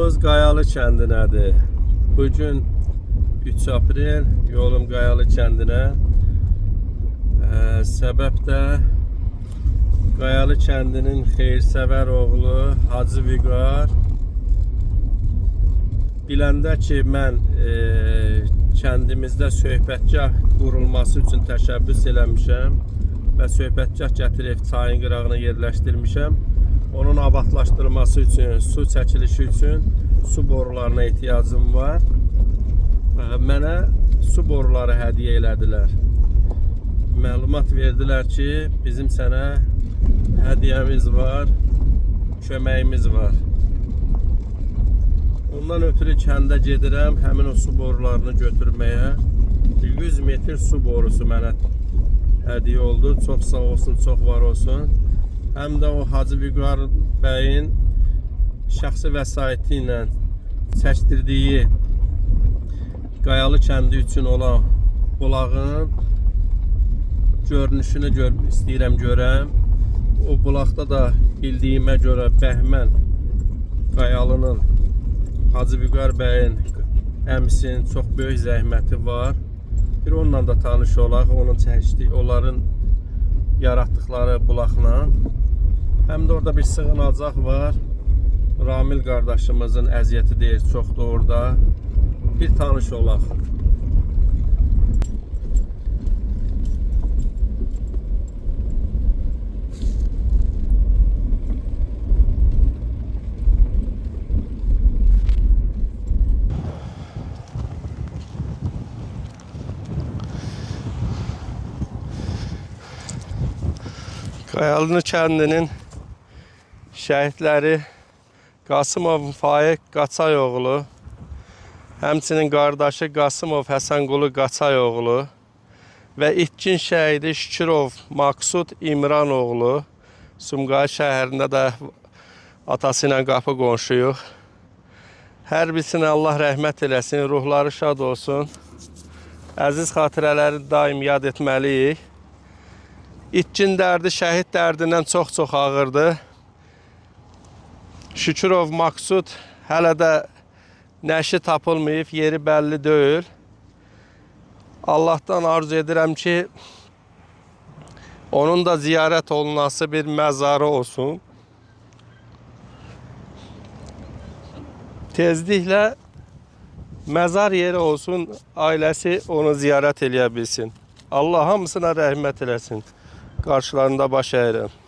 Yolumuz Qayalı kəndinədir. Bugün 3 aprel, yolum Qayalı kəndinə. Səbəb də Qayalı kəndinin xeyrsevər oğlu Hacı Vüqar biləndə ki, mən kəndimizdə söhbətgah qurulması üçün təşəbbüs eləmişəm və söhbətgah gətirib çayın qırağına yerləşdirmişəm. Onun abadlaşdırılması üçün, su çəkilişi üçün su borularına ehtiyacım var. Mənə su boruları hədiyyə elədilər. Məlumat verdilər ki, bizim sənə hədiyyəmiz var, köməyimiz var. Ondan ötürü kəndə gedirəm, həmin o su borularını götürməyə. 100 metr su borusu mənə hədiyyə oldu. Çox sağ olsun, çox var olsun. Həm də o Hacı Vüqar bəyin şəxsi vəsaiti ilə çəkdirdiyi Qayalı kəndi üçün olan bulağın görünüşünü istəyirəm görəm. O bulaqda da bildiyimə görə Bəhmən Qayalının Hacı Vüqar bəyin əmsinin çox böyük zəhməti var. Bir onunla da tanış olaq, onun çəkdiyi, onların yaratdıkları bulaqla. Həm də orada bir sığınacaq var. Ramil qardaşımızın əziyyəti deyir, çoxdur orada. Bir tanış olaq. Qayalı kəndinin şəhidləri Qasımov Faiq Qaçayoğlu, həmçinin qardaşı Qasımov Həsənqulu Qaçayoğlu və itkin şəhidi Şükürov Maksud İmranoğlu, Sumqayıt şəhərində də atası ilə qapı qonşuyuq. Hər birisinə Allah rəhmət eləsin, ruhları şad olsun. Əziz xatirələri daim yad etməliyik. İtkin dərdi şəhid dərdindən çox ağırdır. Şükürov Maksud hələ də nəşi tapılmayıb, yeri bəlli deyil. Allahdan arzu edirəm ki, onun da ziyarət olunası bir məzarı olsun. Tezliklə məzar yeri olsun, ailəsi onu ziyarət eləyə bilsin. Allah hamısına rəhmət eləsin. Qarşılarında baş əyirəm.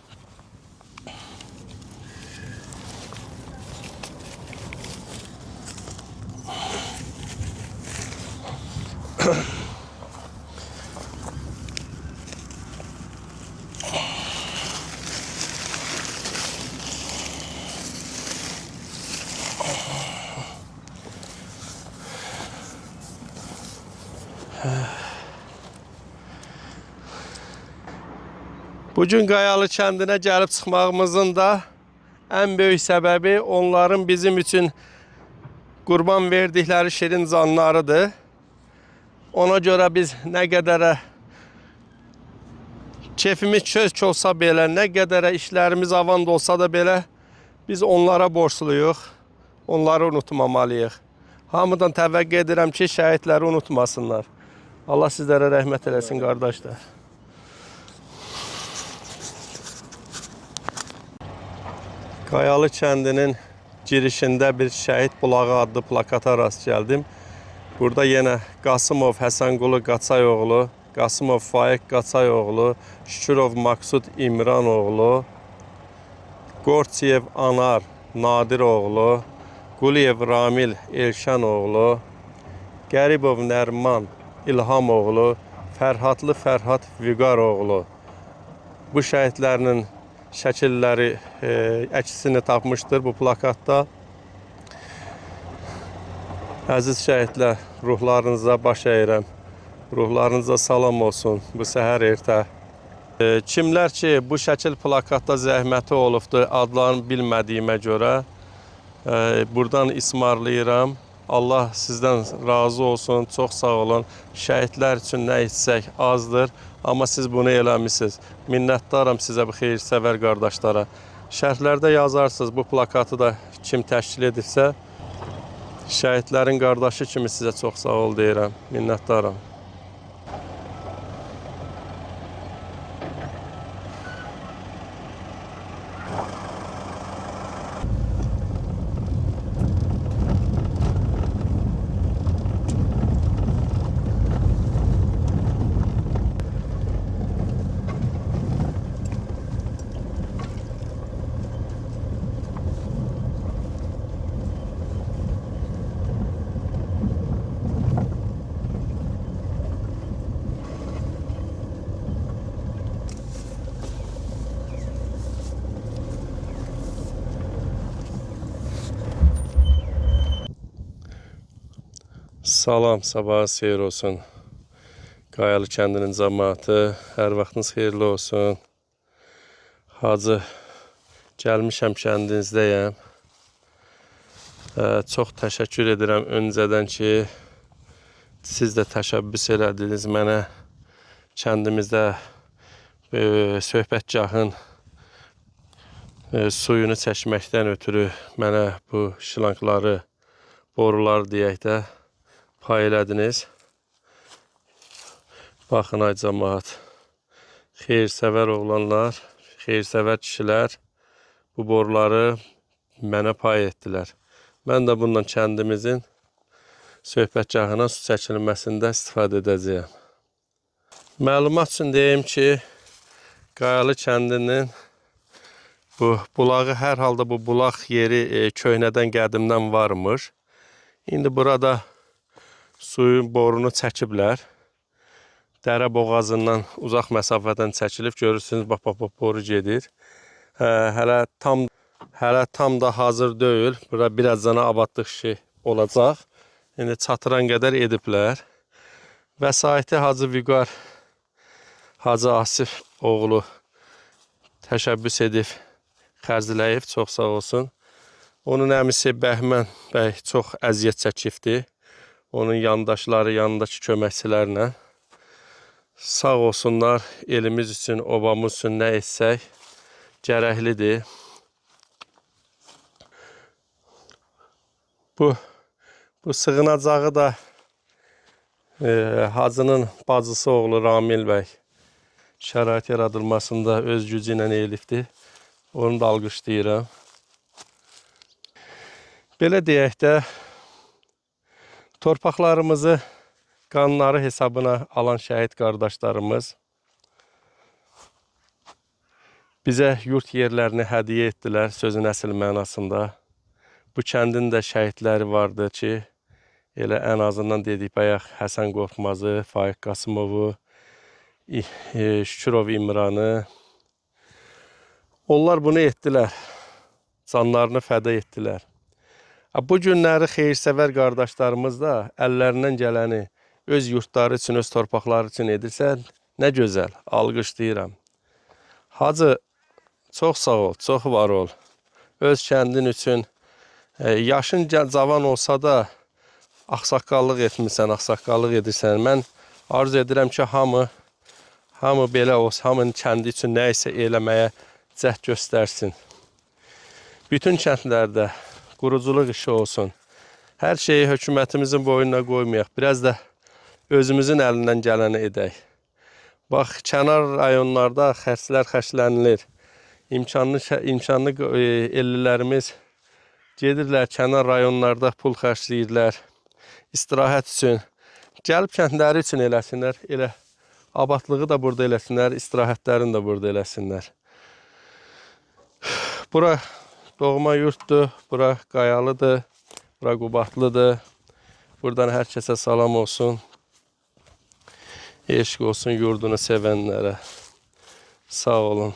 Bugün Qayalı kəndinə gəlib çıxmağımızın da ən böyük səbəbi onların bizim üçün qurban verdikləri şirin canlarıdır. Ona görə biz nə qədərə keyfimiz çök olsa belə, nə qədərə işlərimiz avand olsa da belə biz onlara borçluyuq, onları unutmamalıyıq. Hamıdan təvəqqə edirəm ki, şəhidləri unutmasınlar. Allah sizlərə rəhmət eləsin, qardaşlar. Qayalı kəndinin girişində bir şəhid bulağı adlı plakata rast gəldim. Burada yenə Qasımov Həsənqulu Qaçayoğlu, Qasımov Faiq Qaçayoğlu, Şükürov Maksud İmranoğlu, Qorçiyev Anar Nadiroğlu, Quliyev Ramil Elşanoğlu, Qəribov Nərman İlhamoğlu, Fərhadlı Fərhad Vüqaroğlu. Bu şəhidlərinin şəkilləri əksini tapmışdır bu plakatda. Əziz şəhidlər, ruhlarınıza baş əyirəm. Ruhlarınıza salam olsun bu səhər ertə. Kimlər ki, bu şəkil plakatda zəhməti olubdur, adlarını bilmədiyimə görə buradan ismarlayıram. Allah sizdən razı olsun, çox sağ olun. Şəhidlər üçün nə etsək azdır, amma siz bunu eləmişsiniz. Minnətdaram sizə, bu xeyrsevər qardaşlara. Şərhlərdə yazarsınız bu plakatı da kim təşkil edirsə. Şəhidlərin qardaşı kimi sizə çox sağ ol deyirəm. Minnətdaram. Salam, sabahınız xeyir olsun. Qayalı kəndinin cəmaatı, hər vaxtınız xeyirli olsun. Hacı, gəlmişəm kəndinizdəyəm. Çox təşəkkür edirəm öncədən ki, siz də təşəbbüs elədiniz mənə kəndimizdə söhbətgahın suyunu çəkməkdən ötürü mənə bu şlankları, borular deyək də pay elədiniz. Baxın ay cəmaat, xeyir-səvər oğlanlar, xeyir-səvər kişilər bu boruları mənə pay etdilər. Mən də bundan kəndimizin söhbətgahına su çəkilməsində istifadə edəcəyəm. Məlumat üçün deyim ki, Qayalı kəndinin bu bulağı, hər halda bu bulaq yeri köhnədən qədimdən varmış. İndi burada suyun borunu çəkiblər. Dərə boğazından uzaq məsafədən çəkilib. Görürsünüz, bax, boru gedir. Hələ tam da hazır deyil. Burada birazdan abadlıq işi olacaq. İndi çatıran qədər ediblər. Vəsaiti Hacı Vüqar, Hacı Asif oğlu təşəbbüs edib, xərcləyib, çox sağ olsun. Onun əmisi Bəhmən bəy çox əziyyət çəkibdir. Onun yandaşları, yanındakı köməkçilərlə. Sağ olsunlar, elimiz üçün, obamız üçün nə etsək gərəklidir. Bu sığınacağı da Hacının bacısı oğlu Ramil bəy şərait yaradılmasında öz gücü ilə elibdir. Onu da alqışlayıram. Belə deyək də, torpaqlarımızı qanları hesabına alan şəhid qardaşlarımız bizə yurt yerlərini hədiyyə etdilər sözün əsl mənasında. Bu kəndin də şəhidləri vardı ki, elə ən azından dedik bayaq Həsən Qorxmazı, Faiq Qasımovu, Şükürov İmranı. Onlar bunu etdilər, canlarını fəda etdilər. Bu günləri xeyir-səvər qardaşlarımız da əllərindən gələni öz yurtları üçün, öz torpaqları üçün edirsə, nə gözəl, alqışlayıram. Hacı, çox sağ ol, çox var ol. Öz kəndin üçün, yaşın cavan olsa da axsaqqallıq etmirsən, axsaqqallıq edirsən. Mən arzu edirəm ki, hamı belə olsun, hamının kəndi üçün nə isə eləməyə cəhd göstərsin. Bütün kəndlərdə quruculuq işi olsun. Hər şeyi hökumətimizin boynuna qoymayaq. Biraz da özümüzün əlindən gələni edək. Bax, kənar rayonlarda xərclər xərclənilir. İmkanlı ellilərimiz gedirlər, kənar rayonlarda pul xərcləyirlər. İstirahət üçün. Gəlib kəndləri üçün eləsinlər. Elə abadlığı da burada eləsinlər, istirahətlərini də burada eləsinlər. Bura doğma yurtdur, bura qayalıdır, bura Qubadlıdır. Buradan hər kəsə salam olsun. Eşq olsun yurdunu sevənlərə. Sağ olun.